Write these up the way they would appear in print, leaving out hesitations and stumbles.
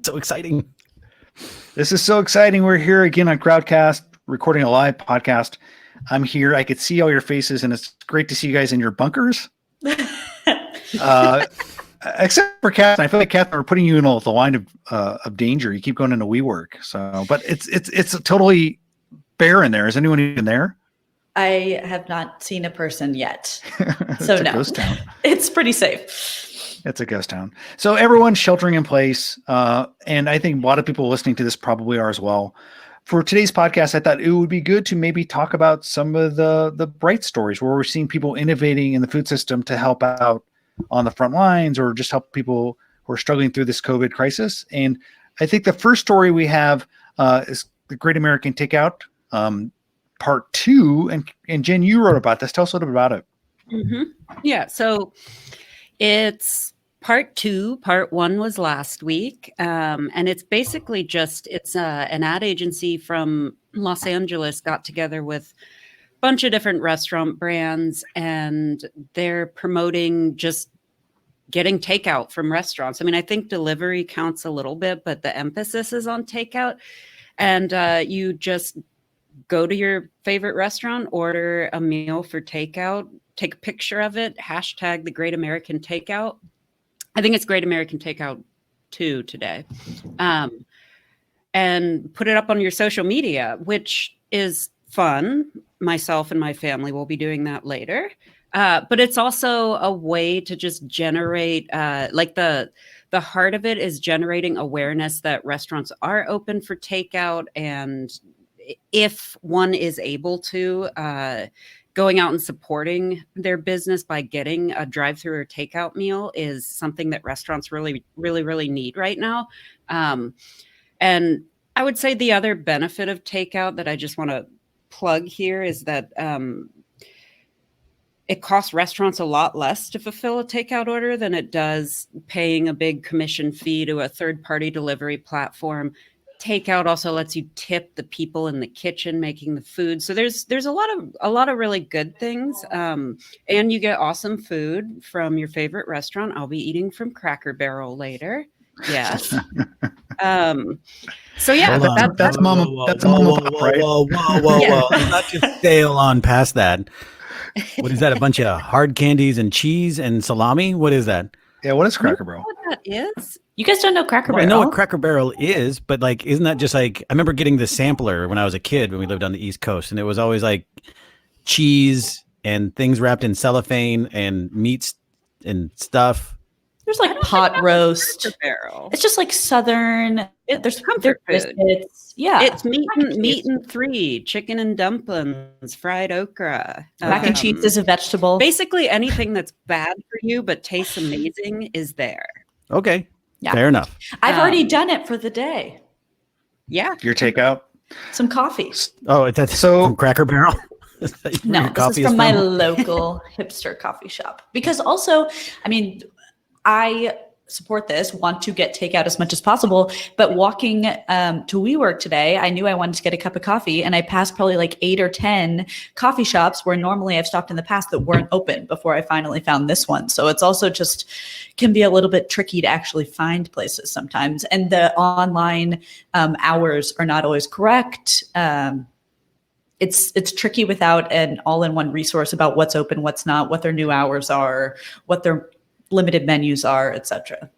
So exciting. This is so exciting. We're here again on Crowdcast, recording a live podcast. I'm here. I could see all your faces, and it's great to see you guys in your bunkers. Except for Catherine. I feel like Catherine, we're putting you in the line of danger. You keep going into WeWork. So, but it's totally bare in there. Is anyone even there? I have not seen a person yet. So no, ghost town. It's pretty safe. It's a ghost town. So everyone's sheltering in place. And I think a lot of people listening to this probably are as well. For today's podcast, I thought it would be good to maybe talk about some of the bright stories where we're seeing people innovating in the food system to help out on the front lines or just help people who are struggling through this COVID crisis. And I think the first story we have is the Great American Takeout Part 2. And Jen, you wrote about this. Tell us a little bit about it. Mm-hmm. Yeah. So it's Part 2. Part 1 was last week. And it's basically it's an ad agency from Los Angeles got together with a bunch of different restaurant brands, and they're promoting just getting takeout from restaurants. I mean, I think delivery counts a little bit, but the emphasis is on takeout. And you just go to your favorite restaurant, order a meal for takeout, take a picture of it, hashtag the Great American Takeout. I think it's Great American Takeout 2 today. And put it up on your social media, which is fun. Myself and my family will be doing that later. But it's also a way to just generate, the heart of it is generating awareness that restaurants are open for takeout. And if one is able to, going out and supporting their business by getting a drive-through or takeout meal is something that restaurants really, really, really need right now. And I would say the other benefit of takeout that I just want to plug here is that it costs restaurants a lot less to fulfill a takeout order than it does paying a big commission fee to a third-party delivery platform. Takeout also lets you tip the people in the kitchen making the food. So there's a lot of really good things. And you get awesome food from your favorite restaurant. I'll be eating from Cracker Barrel later. Yes. So yeah, that's a mom pop, right? Whoa. Not just sail on past that. What is that? A bunch of hard candies and cheese and salami? What is that? Yeah, what is Cracker Barrel? What that is? You guys don't know Cracker Barrel? I know what Cracker Barrel is, but like, isn't that just like, I remember getting the sampler when I was a kid when we lived on the East Coast, and it was always like cheese and things wrapped in cellophane and meats and stuff. There's like pot roast. Barrel. It's just like Southern. There's comfort food. Yeah, it's meat and 3, chicken and dumplings, fried okra. Mac and cheese is a vegetable. Basically, anything that's bad for you but tastes amazing is there. Okay, yeah. Fair enough. I've already done it for the day. Yeah, your takeout. Some coffee. Oh, that's so from Cracker Barrel. No, this is from my local hipster coffee shop. Because also, I mean, I support this, want to get takeout as much as possible, but walking to WeWork today, I knew I wanted to get a cup of coffee, and I passed probably like 8 or 10 coffee shops where normally I've stopped in the past that weren't open before I finally found this one. So it's also just can be a little bit tricky to actually find places sometimes. And the online hours are not always correct. It's tricky without an all-in-one resource about what's open, what's not, what their new hours are, what their limited menus are, etc.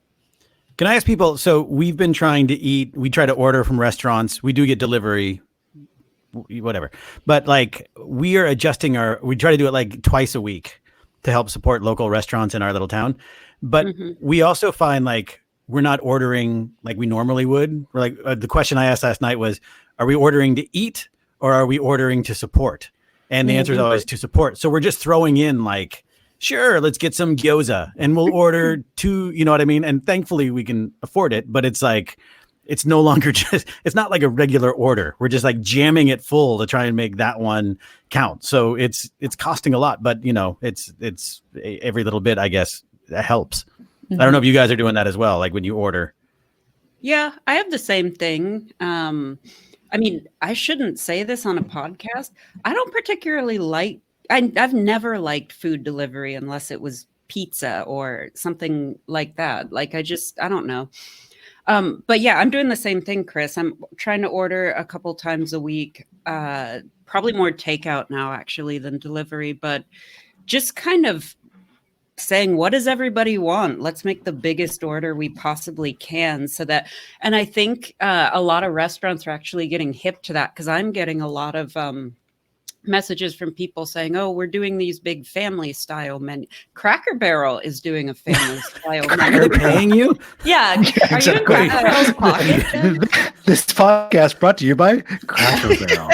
Can I ask people, so we've been trying to eat, we try to order from restaurants, we do get delivery, whatever, but like we are adjusting we try to do it like twice a week to help support local restaurants in our little town. But we also find like we're not ordering like we normally would. We're like, the question I asked last night was, are we ordering to eat or are we ordering to support? And the answer is always to support. So we're just throwing in like, sure, let's get some gyoza and we'll order 2, you know what I mean? And thankfully we can afford it, but it's like, it's no longer just, it's not like a regular order. We're just like jamming it full to try and make that one count. So it's costing a lot, but you know, it's every little bit, I guess, that helps. I don't know if you guys are doing that as well. Like when you order. Yeah, I have the same thing. I mean, I shouldn't say this on a podcast. I don't particularly I've never liked food delivery unless it was pizza or something like that. Like I don't know. But yeah, I'm doing the same thing, Chris. I'm trying to order a couple times a week, probably more takeout now actually than delivery, but just kind of saying, what does everybody want? Let's make the biggest order we possibly can so that, and I think a lot of restaurants are actually getting hip to that, because I'm getting a lot of messages from people saying, oh, we're doing these big family style menu. Cracker Barrel is doing a family style menu. They're paying you? Yeah. Are you in Cracker Barrel's pocket, Jen? This podcast brought to you by Cracker Barrel.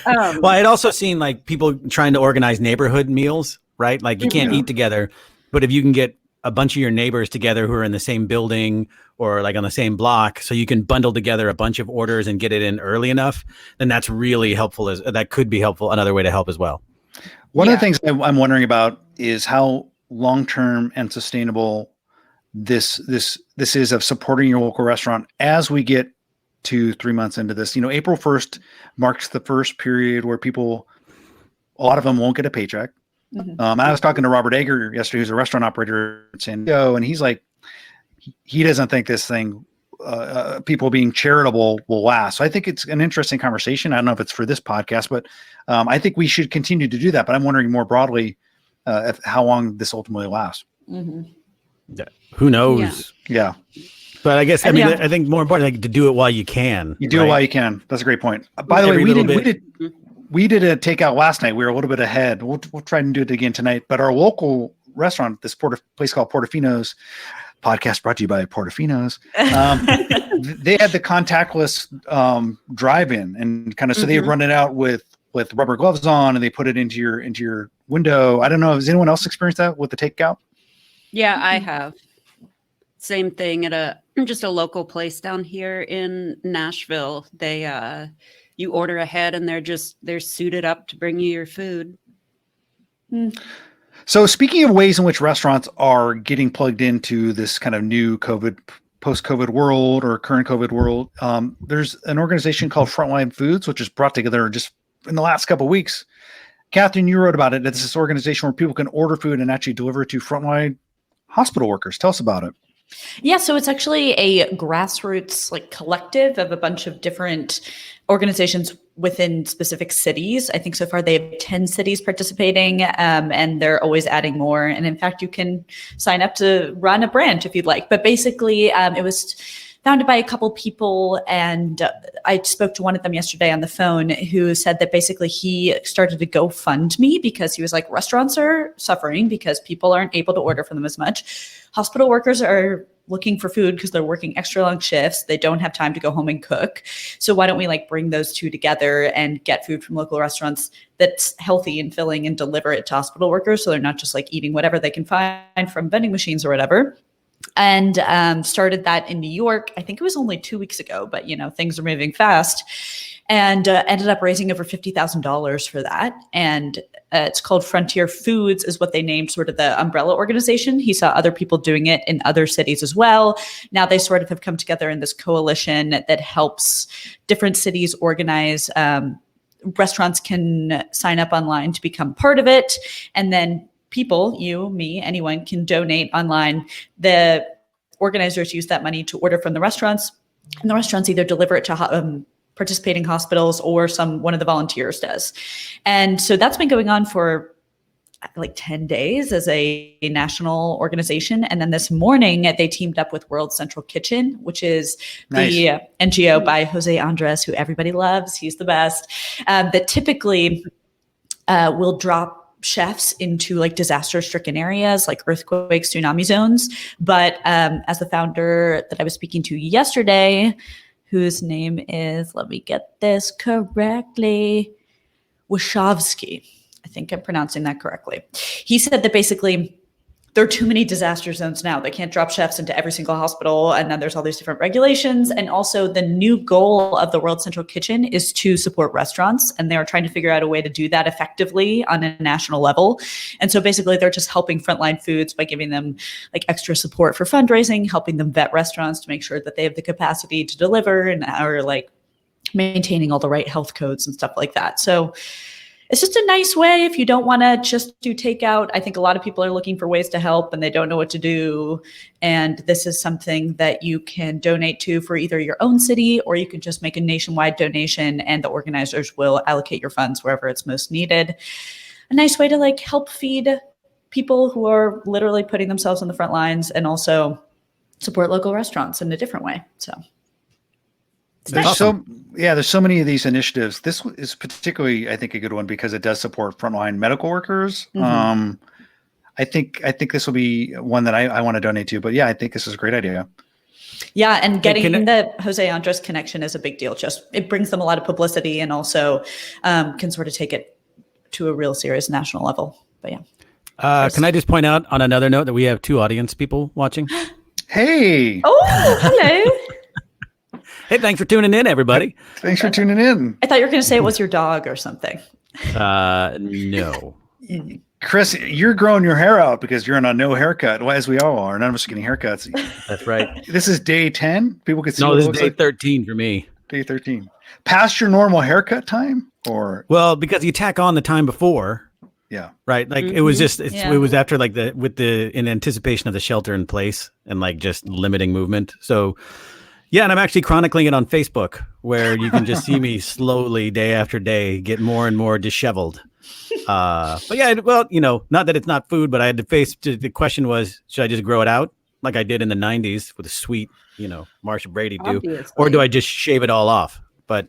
Well, I'd also seen like people trying to organize neighborhood meals, right? Like you can't eat together, but if you can get a bunch of your neighbors together who are in the same building or like on the same block, so you can bundle together a bunch of orders and get it in early enough, then that's really helpful. That could be helpful. Another way to help as well. One of the things I'm wondering about is how long-term and sustainable this is of supporting your local restaurant as we get to 3 months into this. April 1st marks the first period where a lot of them won't get a paycheck. Mhm. I was talking to Robert Egger yesterday, who's a restaurant operator in San Diego, and he's like, he doesn't think this thing, people being charitable, will last. So I think it's an interesting conversation. I don't know if it's for this podcast, but I think we should continue to do that. But I'm wondering more broadly how long this ultimately lasts. Mhm. Who knows? Yeah. But I guess, I think more important, like to do it while you can. You do it while you can. That's a great point. By the way, we did a takeout last night. We were a little bit ahead. We'll try and do it again tonight. But our local restaurant, this place called Portofino's, podcast brought to you by Portofino's. They had the contactless drive-in, and kind of so they run it out with rubber gloves on, and they put it into your window. I don't know. Has anyone else experienced that with the takeout? Yeah, I have. Same thing at just a local place down here in Nashville. They you order ahead and they're suited up to bring you your food. So speaking of ways in which restaurants are getting plugged into this kind of new post-COVID world or current COVID world, there's an organization called Frontline Foods, which is brought together just in the last couple of weeks. Catherine, you wrote about it. It's this organization where people can order food and actually deliver it to frontline hospital workers. Tell us about it. Yeah, so it's actually a grassroots collective of a bunch of different organizations within specific cities. I think so far they have 10 cities participating, and they're always adding more. And in fact, you can sign up to run a branch if you'd like. But basically, it was founded by a couple people, and I spoke to one of them yesterday on the phone who said that basically he started a GoFundMe because he was like, restaurants are suffering because people aren't able to order from them as much. Hospital workers are looking for food because they're working extra long shifts. They don't have time to go home and cook. So why don't we bring those two together and get food from local restaurants that's healthy and filling and deliver it to hospital workers so they're not just eating whatever they can find from vending machines or whatever. And started that in New York. I think it was only 2 weeks ago, but things are moving fast, and ended up raising over $50,000 for that. And it's called Frontier Foods is what they named sort of the umbrella organization. He saw other people doing it in other cities as well. Now they sort of have come together in this coalition that helps different cities organize. Restaurants can sign up online to become part of it, and then people, you, me, anyone can donate online. The organizers use that money to order from the restaurants, and the restaurants either deliver it to participating hospitals or one of the volunteers does. And so that's been going on for 10 days as a national organization. And then this morning they teamed up with World Central Kitchen, which is the NGO by Jose Andres, who everybody loves. He's the best. That typically will drop chefs into disaster-stricken areas like earthquakes, tsunami zones. But as the founder that I was speaking to yesterday, whose name is, let me get this correctly, Wachowski. I think I'm pronouncing that correctly. He said that basically there are too many disaster zones now. They can't drop chefs into every single hospital. And then there's all these different regulations. And also the new goal of the World Central Kitchen is to support restaurants. And they're trying to figure out a way to do that effectively on a national level. And so basically they're just helping Frontline Foods by giving them extra support for fundraising, helping them vet restaurants to make sure that they have the capacity to deliver and are maintaining all the right health codes and stuff like that. So it's just a nice way if you don't want to just do takeout. I think a lot of people are looking for ways to help and they don't know what to do. And this is something that you can donate to for either your own city, or you can just make a nationwide donation and the organizers will allocate your funds wherever it's most needed. A nice way to like help feed people who are literally putting themselves on the front lines, and also support local restaurants in a different way. So there's awesome. there's so many of these initiatives. This is particularly, I think, a good one because it does support frontline medical workers. Mm-hmm. I think this will be one that I want to donate to. But yeah, I think this is a great idea. Yeah, and getting the Jose Andres connection is a big deal. Just it brings them a lot of publicity, and also can sort of take it to a real serious national level. But yeah. Can I just point out on another note that we have 2 audience people watching? Hey. Oh, hello. Hey, thanks for tuning in, everybody. Thanks for tuning in. I thought you were going to say it was your dog or something. No. Chris, you're growing your hair out because you're on a no haircut. Well, as we all are. None of us are getting haircuts. That's right. This is day 10. People can see. No, what this it is looks day like. 13 for me. Day 13. Past your normal haircut time, or Well, because you tack on the time before, yeah. right? Like it was just Yeah. it was after like in anticipation of the shelter in place and like just limiting movement. So yeah, and I'm actually chronicling it on Facebook, where you can just see me slowly day after day get more and more disheveled. But yeah, well, not that it's not food, but I had to face the question was, should I just grow it out like I did in the 90s with a sweet, Marsha Brady do, or do I just shave it all off? But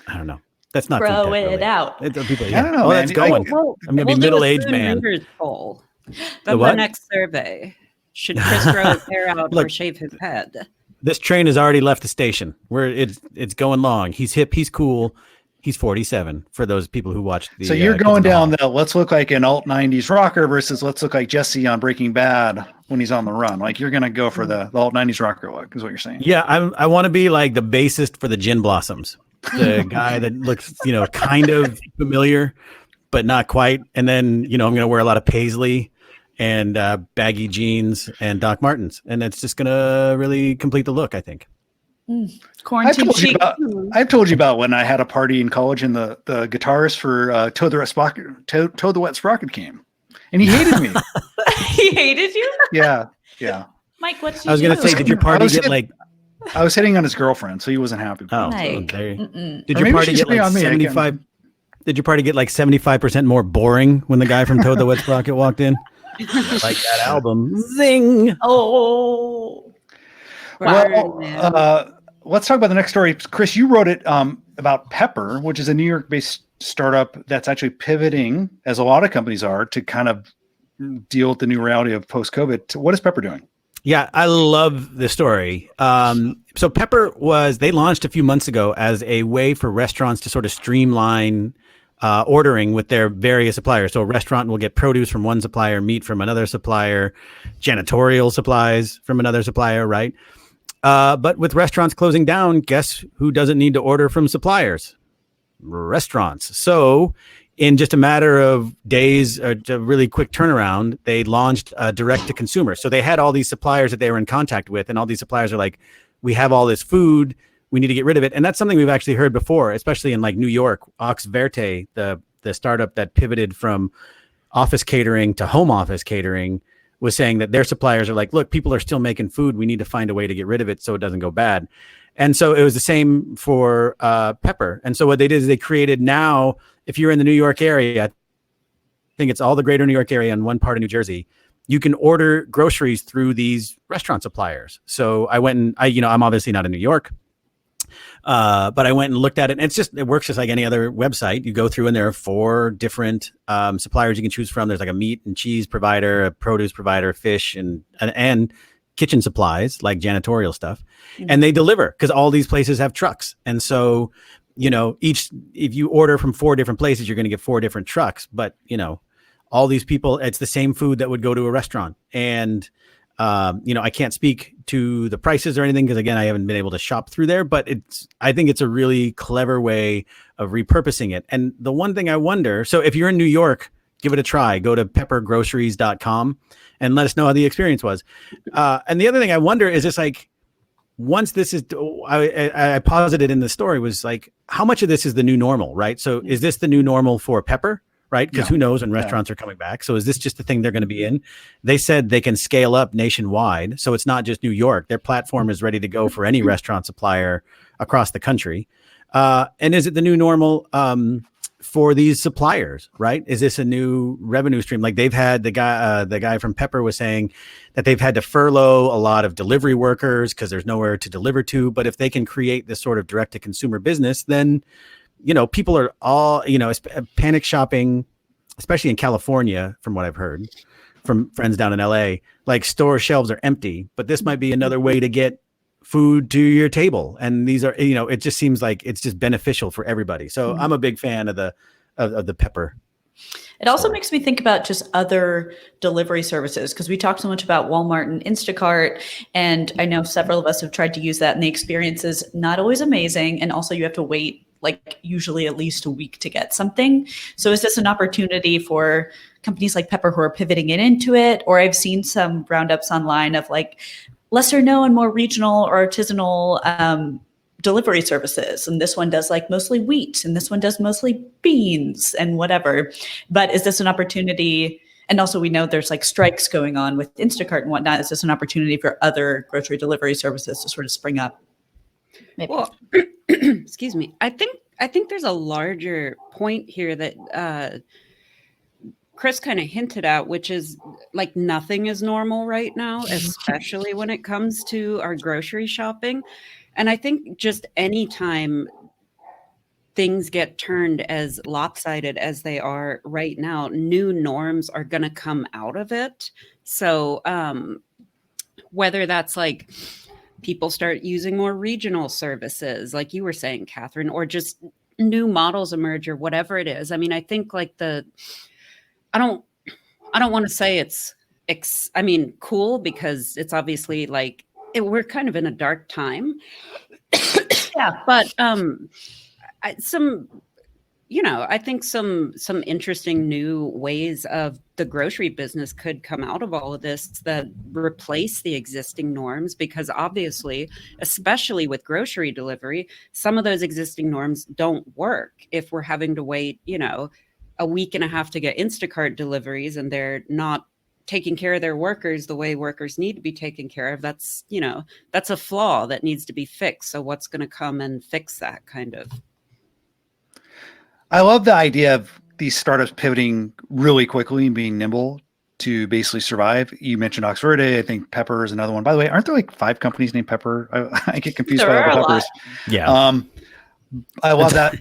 I don't know. That's not Grow food tech, it really. out. I don't know, Oh, man. that's going. I'm gonna be middle-aged man. Poll The from what? the next survey. Should Chris grow his hair out or Look. shave his head? This train has already left the station. It's going long. He's hip. He's cool. He's 47 for those people who watched the. So you're Kids going in the down Hall. the let's look like an alt 90s rocker versus let's look like Jesse on Breaking Bad when he's on the run. Like you're gonna go for the alt 90s rocker look, is what you're saying. Yeah, I want to be like the bassist for the Gin Blossoms, the guy that looks kind of familiar, but not quite. And then I'm going to wear a lot of paisley and baggy jeans and Doc Martens, and it's just going to really complete the look, I think. Quarantine chic. I've told you about when I had a party in college and the guitarist for Toad the Wet Sprocket came, and he hated me. He hated you? Yeah. Mike, what's I was going to say, did your party get like? I was hitting on his girlfriend, so he wasn't happy. Oh, Like, did your party get like 75? Did your party get like 75% more boring when the guy from Toad the Wet Sprocket walked in? Like that album, zing! Oh. Well, let's talk about the next story. Chris, you wrote it about Pepper, which is a New York-based startup that's actually pivoting, as a lot of companies are, to kind of deal with the new reality of post-COVID. What is Pepper doing? Yeah, I love this story. So Pepper they launched a few months ago as a way for restaurants to sort of streamline ordering with their various suppliers. So a restaurant will get produce from one supplier, meat from another supplier, janitorial supplies from another supplier, right? But with restaurants closing down, guess who doesn't need to order from suppliers? Restaurants. So in just a matter of days, a really quick turnaround, they launched direct to consumer. So they had all these suppliers that they were in contact with, and all these suppliers are like, we have all this food, we need to get rid of it. And that's something we've actually heard before, especially in like New York. Ox Verte, the startup that pivoted from office catering to home office catering, was saying that their suppliers are like, look, people are still making food. We need to find a way to get rid of it so it doesn't go bad. And so it was the same for Pepper. And so what they did is they created now, if you're in the New York area, I think it's all the greater New York area and one part of New Jersey, you can order groceries through these restaurant suppliers. So I went and I'm obviously not in New York, but I went and looked at it, and it works just like any other website. You go through and there are 4 different suppliers you can choose from. There's like a meat and cheese provider, a produce provider, fish, and kitchen supplies like janitorial stuff. And they deliver because all these places have trucks. And so, if you order from 4 different places, you're going to get 4 different trucks. But, all these people, it's the same food that would go to a restaurant. And, I can't speak to the prices or anything because, again, I haven't been able to shop through there. But I think it's a really clever way of repurposing it. And the one thing I wonder, so if you're in New York, give it a try. Go to peppergroceries.com and let us know how the experience was. And the other thing I wonder is just like, once this is, I posited in the story was like, how much of this is the new normal, right? So is this the new normal for Pepper? right? Because Yeah. who knows when restaurants are coming back. So is this just the thing they're going to be in? They said they can scale up nationwide. So it's not just New York. Their platform is ready to go for any restaurant supplier across the country. And is it the new normal for these suppliers, right? Is this a new revenue stream? Like they've had the guy from Pepper was saying that they've had to furlough a lot of delivery workers because there's nowhere to deliver to. But if they can create this sort of direct to consumer business, then, people are all, panic shopping, especially in California, from what I've heard from friends down in LA, like store shelves are empty, but this might be another way to get food to your table. And these are, it just seems like it's just beneficial for everybody. So I'm a big fan of the Pepper. It also makes me think about just other delivery services, because we talk so much about Walmart and Instacart, and I know several of us have tried to use that, and the experience is not always amazing. And also you have to wait like usually at least a week to get something. So is this an opportunity for companies like Pepper who are pivoting into it? Or I've seen some roundups online of like lesser known, more regional or artisanal delivery services. And this one does like mostly wheat, and this one does mostly beans and whatever. But is this an opportunity? And also we know there's like strikes going on with Instacart and whatnot. Is this an opportunity for other grocery delivery services to sort of spring up? Maybe. Well, excuse me. I think there's a larger point here that Chris kind of hinted at, which is like nothing is normal right now, especially when it comes to our grocery shopping. And I think just anytime things get turned as lopsided as they are right now, new norms are going to come out of it. So whether that's like people start using more regional services, like you were saying, Catherine, or just new models emerge or whatever it is. I mean, I think like I don't want to say it's cool, because it's obviously like we're kind of in a dark time. Yeah. But I think some interesting new ways of the grocery business could come out of all of this that replace the existing norms, because obviously, especially with grocery delivery, some of those existing norms don't work if we're having to wait, a week and a half to get Instacart deliveries, and they're not taking care of their workers the way workers need to be taken care of. That's a flaw that needs to be fixed. So what's going to come and fix that kind of? I love the idea of these startups pivoting really quickly and being nimble to basically survive. You mentioned Oxford. I think Pepper is another one. By the way, aren't there like 5 companies named Pepper? I get confused by all the Peppers. Yeah. I love that.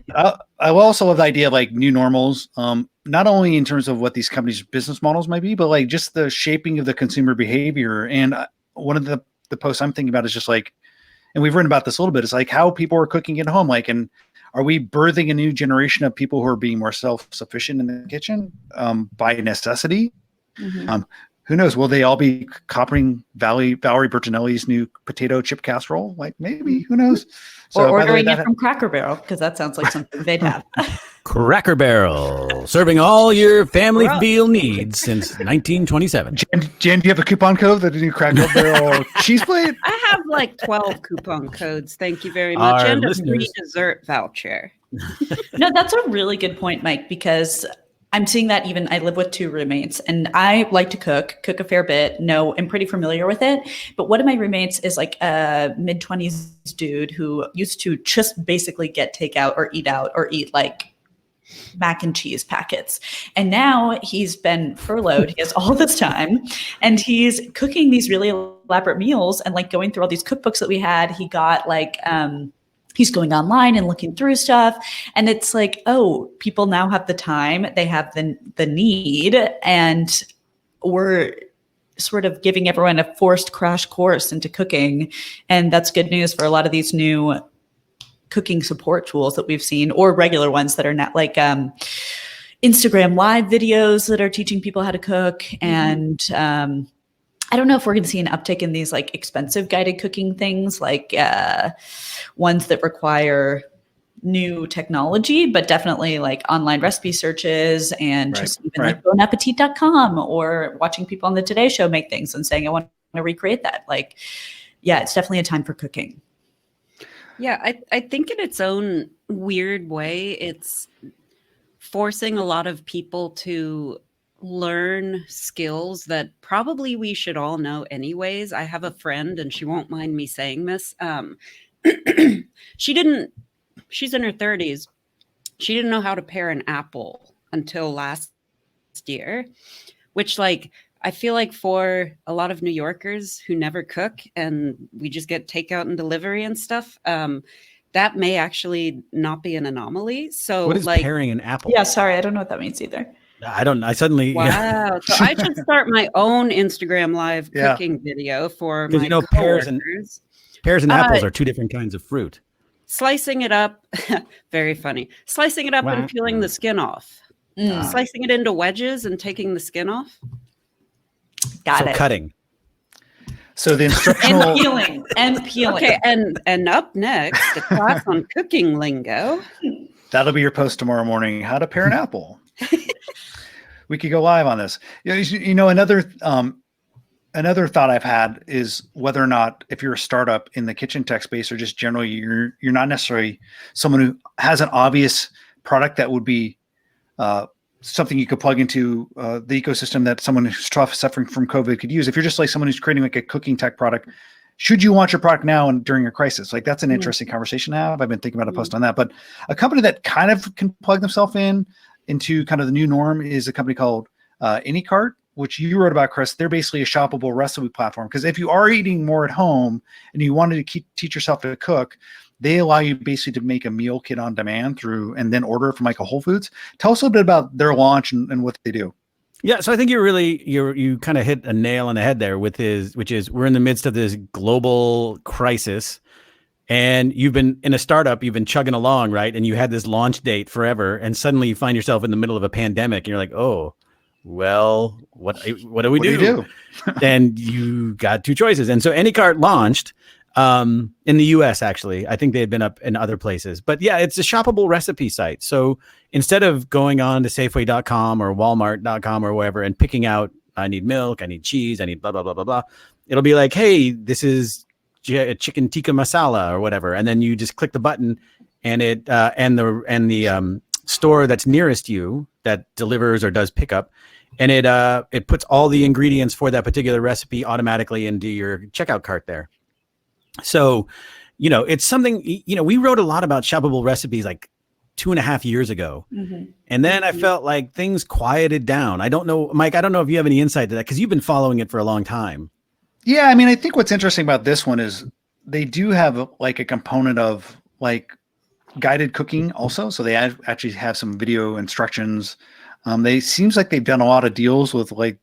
I also love the idea of like new normals, not only in terms of what these companies' business models might be, but like just the shaping of the consumer behavior. And one of the posts I'm thinking about is just like, and we've written about this a little bit, it's like how people are cooking at home. Like, and are we birthing a new generation of people who are being more self-sufficient in the kitchen by necessity? Mm-hmm. Who knows? Will they all be copying Valerie Bertinelli's new potato chip casserole? Like maybe, who knows? So, or ordering it from Cracker Barrel, because that sounds like something they'd have. Cracker Barrel, serving all your family meal needs since 1927. Jen, do you have a coupon code for the new Cracker Barrel cheese plate? I have like 12 coupon codes. Thank you very much. And a free dessert voucher. No, that's a really good point, Mike, because I'm seeing that even I live with 2 roommates, and I like to cook a fair bit. No, I'm pretty familiar with it. But one of my roommates is like a mid-20s dude who used to just basically get takeout or eat out or eat like mac and cheese packets. And now he's been furloughed. He has all this time, and he's cooking these really elaborate meals and like going through all these cookbooks that we had. He got like, he's going online and looking through stuff. And it's like, oh, people now have the time, they have the need, and we're sort of giving everyone a forced crash course into cooking. And that's good news for a lot of these new cooking support tools that we've seen, or regular ones that are not like Instagram live videos that are teaching people how to cook. And I don't know if we're going to see an uptick in these like expensive guided cooking things, like ones that require new technology, but definitely like online recipe searches and just even like bonappetit.com or watching people on the Today Show make things and saying, I want to recreate that. Like, yeah, it's definitely a time for cooking. Yeah, I think in its own weird way, it's forcing a lot of people to learn skills that probably we should all know anyways. I have a friend, and she won't mind me saying this. She's in her 30s. She didn't know how to pare an apple until last year, which, like, I feel like for a lot of New Yorkers who never cook and we just get takeout and delivery and stuff, that may actually not be an anomaly. So What is like paring an apple? Yeah, sorry, I don't know what that means either. I suddenly wow. So I should start my own Instagram live Yeah. cooking video for 'Cause my you know, coworkers. pears and apples are two different kinds of fruit. Slicing it up, very funny. Slicing it up and peeling the skin off. Slicing it into wedges and taking the skin off. Got So it. cutting. So the instructional. And peeling. Okay, and up next, a class on cooking lingo. That'll be your post tomorrow morning. How to pare an apple. We could go live on this. You know, another thought I've had is whether or not, if you're a startup in the kitchen tech space, or just generally you're not necessarily someone who has an obvious product that would be something you could plug into the ecosystem that someone who's suffering from COVID could use. If you're just like someone who's creating like a cooking tech product, should you launch your product now and during a crisis? Like, that's an interesting conversation to have. I've been thinking about a post on that. But a company that kind of can plug themselves into kind of the new norm is a company called Anycart, which you wrote about, Chris. They're basically a shoppable recipe platform. Because if you are eating more at home and you wanted to teach yourself to cook, they allow you basically to make a meal kit on demand and then order from like a Whole Foods. Tell us a little bit about their launch and what they do. Yeah, so I think you kind of hit a nail on the head there which is we're in the midst of this global crisis, and you've been in a startup, you've been chugging along, right? And you had this launch date forever, and suddenly you find yourself in the middle of a pandemic, and you're like, oh, well, what do we do? And you got two choices, and so Anycart launched in the US, actually. I think they had been up in other places, but yeah, it's a shoppable recipe site. So instead of going on to Safeway.com or Walmart.com or wherever and picking out, I need milk, I need cheese, I need blah, blah, blah, blah, blah. It'll be like, hey, this is chicken tikka masala or whatever. And then you just click the button, and it, and the store that's nearest you that delivers or does pickup, and it puts all the ingredients for that particular recipe automatically into your checkout cart there. So, you know, it's something, you know, we wrote a lot about shoppable recipes like 2.5 years ago. And then I felt like things quieted down. I don't know, Mike, I don't know if you have any insight to that, because you've been following it for a long time. Yeah, I mean, I think what's interesting about this one is they do have like a component of like guided cooking also. So they actually have some video instructions. They seems like they've done a lot of deals with like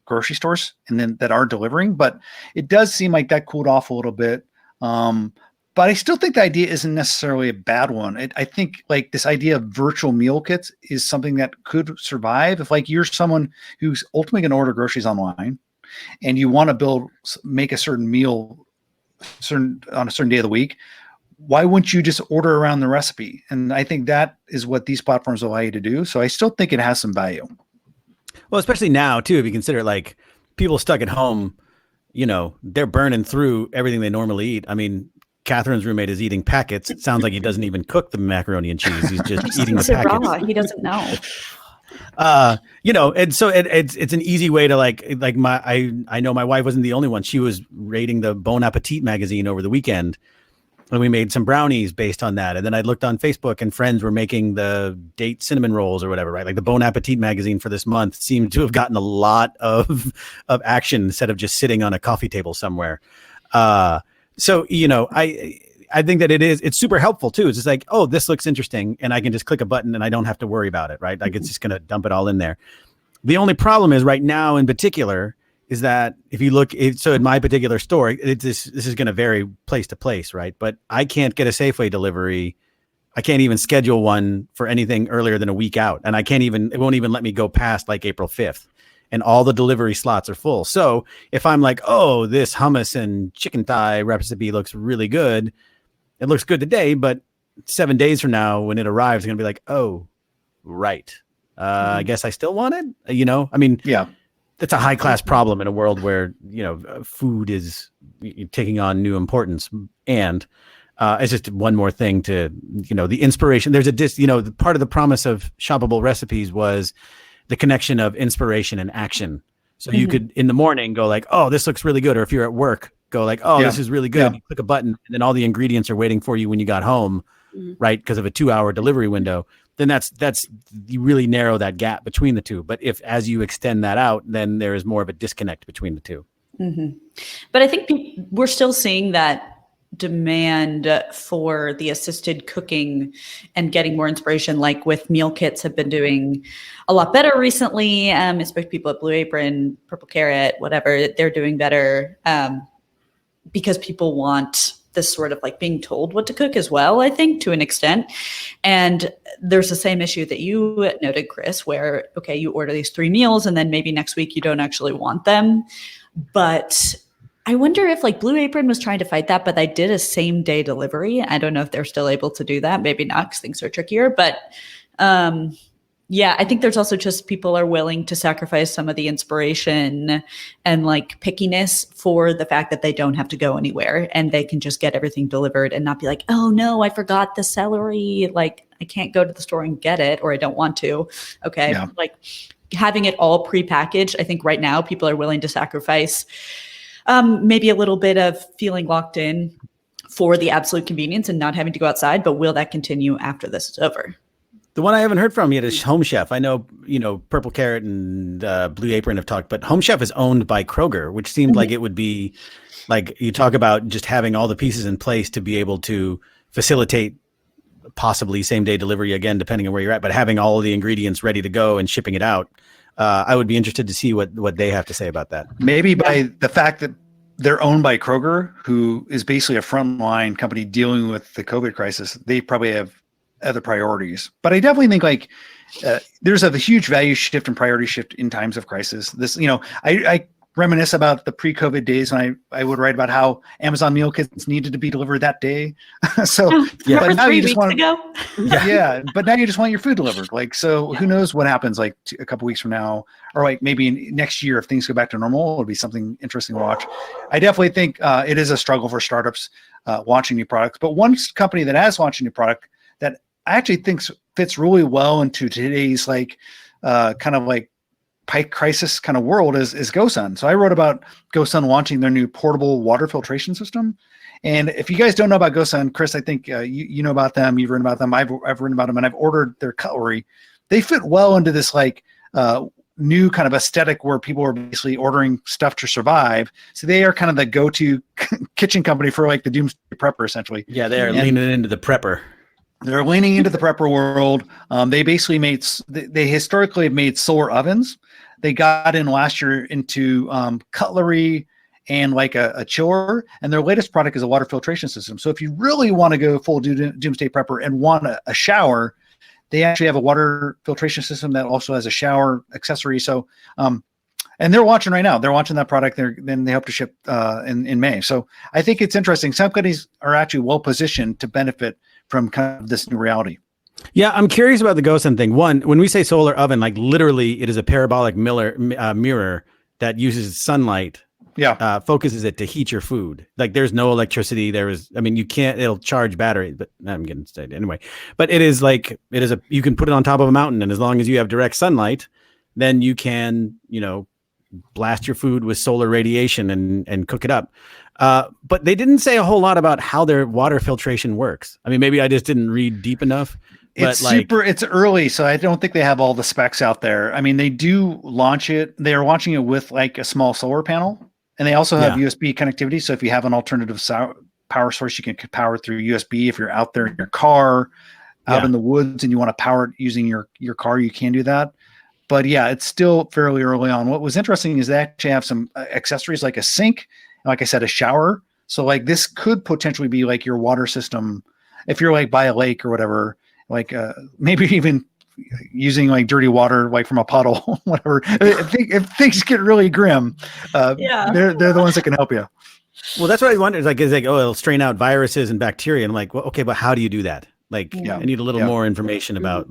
grocery stores and then that are delivering, but it does seem like that cooled off a little bit. But I still think the idea isn't necessarily a bad one. I think like this idea of virtual meal kits is something that could survive if like you're someone who's ultimately going to order groceries online and you want to make a certain meal on a certain day of the week. Why wouldn't you just order around the recipe? And I think that is what these platforms allow you to do. So I still think it has some value. Well, especially now too, if you consider like people stuck at home, you know, they're burning through everything they normally eat. I mean, Catherine's roommate is eating packets. It sounds like he doesn't even cook the macaroni and cheese. He's just eating the packets. Raw. He doesn't know. You know, and so it's an easy way to I know my wife wasn't the only one. She was rating the Bon Appetit magazine over the weekend, and we made some brownies based on that. And then I looked on Facebook, and friends were making the date cinnamon rolls or whatever, right? Like the Bon Appetit magazine for this month seemed to have gotten a lot of action instead of just sitting on a coffee table somewhere. So, you know, I think that it's super helpful too. It's just like, oh, this looks interesting, and I can just click a button and I don't have to worry about it, right? Like it's just going to dump it all in there. The only problem is right now in particular is that if you look, so in my particular store, this is going to vary place to place, right? But I can't get a Safeway delivery. I can't even schedule one for anything earlier than a week out. And it won't even let me go past like April 5th. And all the delivery slots are full. So if I'm like, oh, this hummus and chicken thigh recipe looks really good. It looks good today, but 7 days from now when it arrives, it's going to be like, oh, right. I guess I still want it. You know, I mean, yeah, that's a high class problem in a world where, you know, food is taking on new importance. And It's just one more thing to, the inspiration. There's part of the promise of shoppable recipes was the connection of inspiration and action. So you could in the morning go like, oh, this looks really good. Or if you're at work, go like, oh, this is really good. Yeah. You click a button and then all the ingredients are waiting for you when you got home, right? Because of a 2-hour delivery window. Then that's you really narrow that gap between the two. But if as you extend that out, then there is more of a disconnect between the two. But I think we're still seeing that demand for the assisted cooking and getting more inspiration, like with meal kits have been doing a lot better recently. Especially people at Blue Apron, Purple Carrot, whatever, they're doing better because people want this sort of like being told what to cook as well, I think, to an extent. And there's the same issue that you noted, Chris, where, okay, you order these 3 meals and then maybe next week you don't actually want them. But I wonder if like Blue Apron was trying to fight that, but they did a same day delivery. I don't know if they're still able to do that. Maybe not because things are trickier. But I think there's also just people are willing to sacrifice some of the inspiration and like pickiness for the fact that they don't have to go anywhere and they can just get everything delivered and not be like, oh no, I forgot the celery. Like I can't go to the store and get it, or I don't want to. Okay. Yeah. Like having it all prepackaged. I think right now people are willing to sacrifice maybe a little bit of feeling locked in for the absolute convenience and not having to go outside. But will that continue after this is over? The one I haven't heard from yet is Home Chef. I know, Purple Carrot and Blue Apron have talked, but Home Chef is owned by Kroger, which seemed like it would be like you talk about just having all the pieces in place to be able to facilitate possibly same day delivery again, depending on where you're at, but having all of the ingredients ready to go and shipping it out. I would be interested to see what they have to say about that. Maybe by the fact that they're owned by Kroger, who is basically a frontline company dealing with the COVID crisis. They probably have other priorities, but I definitely think there's a huge value shift and priority shift in times of crisis. This, I reminisce about the pre-COVID days when I would write about how Amazon meal kits needed to be delivered that day. So but now you just want but now you just want your food delivered. Who knows what happens like a couple weeks from now, or like maybe next year if things go back to normal, it'll be something interesting to watch. I definitely think it is a struggle for startups launching new products, but one company that has launched a new product that I actually think fits really well into today's kind of like pike crisis kind of world is GoSun. So I wrote about GoSun launching their new portable water filtration system. And if you guys don't know about GoSun, Chris, I think you know about them. You've written about them. I've written about them, and I've ordered their cutlery. They fit well into this new kind of aesthetic where people are basically ordering stuff to survive. So they are kind of the go-to kitchen company for like the doomsday prepper, essentially. Yeah, they are leaning into the prepper. They're leaning into the prepper world. They basically they historically have made solar ovens. They got in last year into cutlery and like a chiller. And their latest product is a water filtration system. So if you really want to go full doomsday prepper and want a shower, they actually have a water filtration system that also has a shower accessory. So, and they're launching right now. They're launching that product. Then they hope to ship in May. So I think it's interesting. Some companies are actually well positioned to benefit from kind of this new reality. Yeah, I'm curious about the GoSun thing. One, when we say solar oven, like literally it is a parabolic mirror that uses sunlight, focuses it to heat your food. Like there's no electricity. It'll charge batteries, but I'm getting started anyway. But you can put it on top of a mountain, and as long as you have direct sunlight, then you can, blast your food with solar radiation and cook it up. But they didn't say a whole lot about how their water filtration works. I mean, maybe I just didn't read deep enough. It's early, so I don't think they have all the specs out there. I mean, they do launch it. They are launching it with like a small solar panel, and they also have USB connectivity. So if you have an alternative power source, you can power through USB. If you're out there in your car, out in the woods, and you want to power it using your car, you can do that. But yeah, it's still fairly early on. What was interesting is they actually have some accessories like a sink, and like I said, a shower. So like this could potentially be like your water system if you're like by a lake or whatever. Like maybe even using like dirty water, like from a puddle, whatever. If things get really grim, they're the ones that can help you. Well, that's what I wonder. Is like, it'll strain out viruses and bacteria. And I'm like, well, okay, but how do you do that? Like, I need a little more information about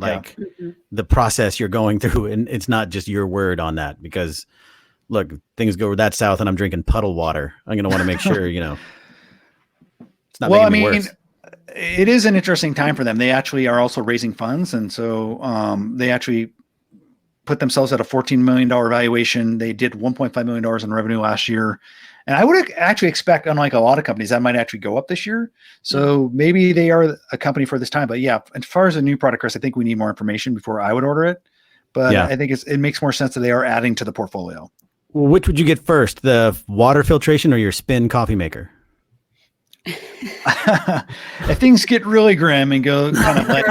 the process you're going through. And it's not just your word on that, because look, things go that south and I'm drinking puddle water. I'm going to want to make sure, it's not making it worse. it is an interesting time for them. They actually are also raising funds. And so they actually put themselves at a $14 million valuation. They did $1.5 million in revenue last year. And I would actually expect, unlike a lot of companies, that might actually go up this year. So maybe they are a company for this time. But yeah, as far as a new product, Chris, I think we need more information before I would order it. But I think it makes more sense that they are adding to the portfolio. Well, which would you get first, the water filtration or your spin coffee maker? If things get really grim and go kind of like,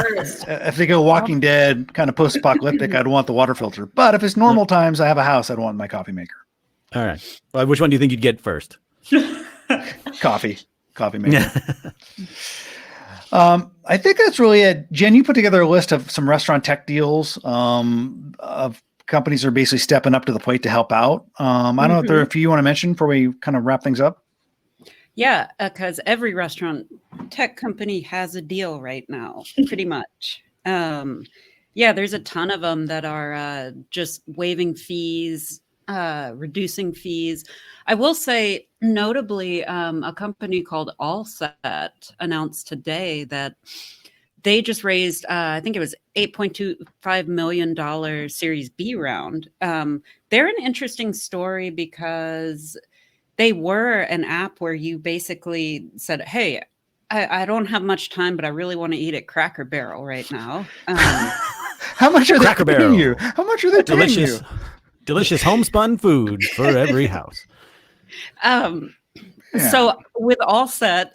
if they go Walking Dead, kind of post-apocalyptic, I'd want the water filter. But if it's normal times, I have a house, I'd want my coffee maker. All right. Well, which one do you think you'd get first? Coffee maker. I think that's really it. Jen, you put together a list of some restaurant tech deals of companies that are basically stepping up to the plate to help out. I don't know if there are a few you want to mention before we kind of wrap things up. Yeah, because every restaurant tech company has a deal right now, pretty much. Yeah, there's a ton of them that are just waiving fees, reducing fees. I will say, notably, a company called AllSet announced today that they just raised, I think it was $8.25 million Series B round. They're an interesting story because they were an app where you basically said, hey, I don't have much time, but I really want to eat at Cracker Barrel right now. How much are they paying you? How much are they paying you? Delicious homespun food for every house. So with AllSet,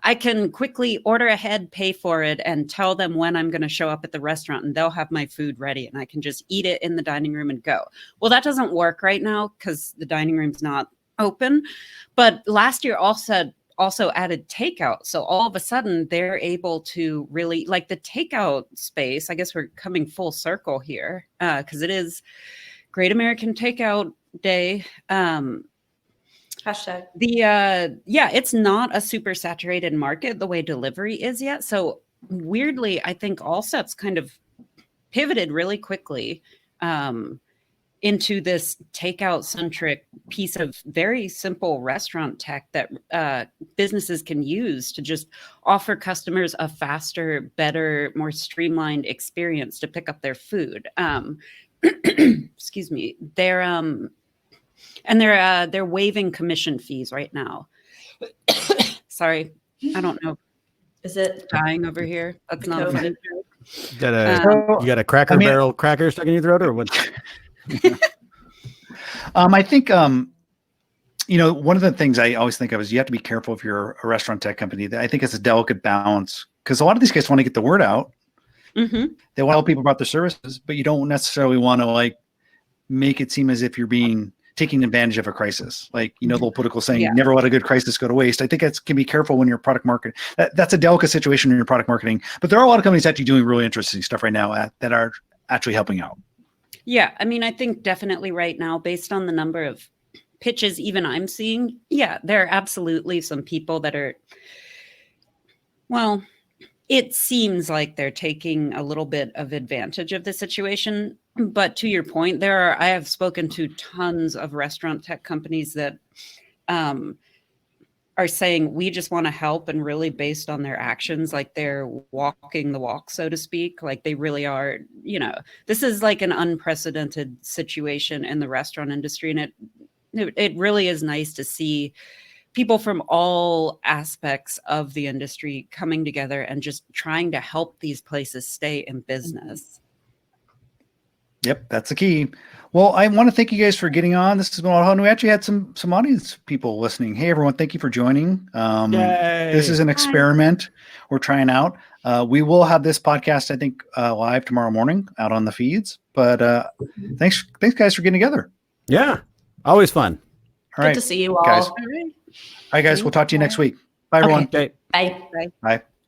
I can quickly order ahead, pay for it, and tell them when I'm going to show up at the restaurant, and they'll have my food ready, and I can just eat it in the dining room and go. Well, that doesn't work right now because the dining room's not open. But last year, AllSet also added takeout. So all of a sudden, they're able to really, like the takeout space, I guess we're coming full circle here because it is Great American Takeout Day. Hashtag. It's not a super saturated market the way delivery is yet. So weirdly, I think AllSet's kind of pivoted really quickly into this takeout centric piece of very simple restaurant tech that businesses can use to just offer customers a faster, better, more streamlined experience to pick up their food. Excuse me. They're waiving commission fees right now. Sorry, I don't know. Is it dying over here? That's not a funny joke. You got a Cracker Barrel cracker stuck in your throat, or what? I think one of the things I always think of is you have to be careful if you're a restaurant tech company. I think it's a delicate balance because a lot of these guys want to get the word out. Mm-hmm. They want to tell people about their services, but you don't necessarily want to like make it seem as if you're taking advantage of a crisis. Like, the little political saying, never let a good crisis go to waste. I think that can be careful when you're product marketing. That's a delicate situation when you're product marketing, but there are a lot of companies actually doing really interesting stuff right now that are actually helping out. Yeah. I mean, I think definitely right now, based on the number of pitches even I'm seeing, there are absolutely some people that are, well, it seems like they're taking a little bit of advantage of the situation. But to your point, I have spoken to tons of restaurant tech companies that are saying, we just want to help, and really based on their actions, like they're walking the walk, so to speak. Like they really are, this is like an unprecedented situation in the restaurant industry. And it really is nice to see people from all aspects of the industry coming together and just trying to help these places stay in business. Yep, that's the key. Well, I want to thank you guys for getting on. This has been a lot of fun. We actually had some audience people listening. Hey, everyone, thank you for joining. This is an experiment we're trying out. We will have this podcast, I think, live tomorrow morning out on the feeds. But thanks, guys, for getting together. Yeah, always fun. All right, good to see you all. Guys. All right, guys, we'll talk to you next week. Bye, everyone. Okay. Bye. Bye.